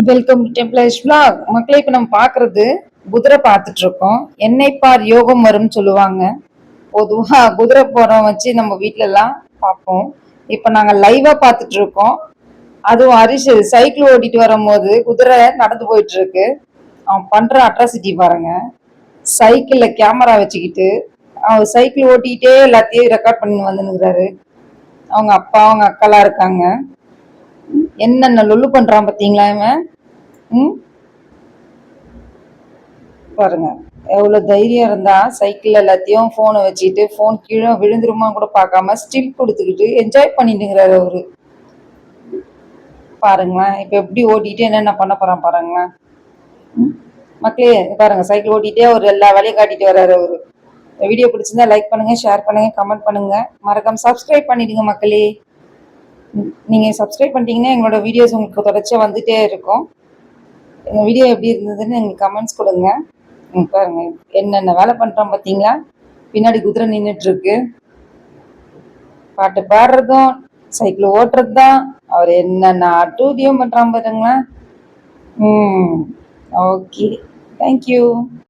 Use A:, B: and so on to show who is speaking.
A: Welcome to டெம்ப்ளேஷ் vlog. மக்களே இப்ப நம்ம பாக்குறது குதிரை பார்த்துட்டு இருக்கோம். என்னை பார் யோகம் வரும்னு சொல்லுவாங்க. பொதுவா குதிரை போறோம் வச்சு நம்ம வீட்ல எல்லாம் பார்ப்போம். இப்ப நாங்க லைவா பார்த்துட்டு இருக்கோம். அதுவும் ஹரிஷ் சைக்கிள் ஓட்டிட்டு வரும்போது குதிரை நடந்து போயிட்டு இருக்கு. அவன் பண்ற அட்ராசிட்டி பாருங்க. சைக்கிள்ல கேமரா வச்சுக்கிட்டு அவன் சைக்கிள் ஓட்டிக்கிட்டே எல்லாத்தையும் ரெக்கார்ட் பண்ணி வந்துனுக்குறாரு. அவங்க அப்பா அவங்க அக்காலாம் இருக்காங்க. என்னென்ன லொல்லு பண்றான் பாத்தீங்களா இவன். ம் பாருங்க எவ்வளவு தைரியம் இருந்தா சைக்கிள் எல்லாத்தையும் போனை வச்சுக்கிட்டு போன் கீழே விழுந்துருமா கூட பார்க்காம ஸ்டில் கொடுத்துக்கிட்டு என்ஜாய் பண்ணிட்டுங்கிறாரு அவரு. பாருங்களேன் இப்ப எப்படி ஓட்டிட்டு என்னென்ன பண்ண போறான் பாருங்களேன். மக்களே பாருங்க சைக்கிள் ஓட்டிட்டே அவர் எல்லா வேலையும் காட்டிட்டு வர்றாரு அவரு. வீடியோ பிடிச்சிருந்தா லைக் பண்ணுங்க, ஷேர் பண்ணுங்க, கமெண்ட் பண்ணுங்க, மறக்காம சப்ஸ்கிரைப் பண்ணிடுங்க மக்களே. நீங்க சப்ஸ்கிரைப் பண்ணிட்டீங்கன்னா எங்களோட வீடியோஸ் உங்களுக்கு தொடர்ச்சியா வந்துட்டே இருக்கும். எங்க வீடியோ எப்படி இருந்ததுன்னு எங்களுக்கு கமெண்ட்ஸ் கொடுங்க. பாருங்க என்னென்ன வேலை பண்றோம் பாத்தீங்களா. பின்னாடி குதிரை நின்றுட்டு இருக்கு. பாட்டு பாடுறதும் சைக்கிள் ஓட்டுறது தான். அவர் என்னென்ன அட்டூழியம் பண்றான் பாருங்களா. Okay, thank you.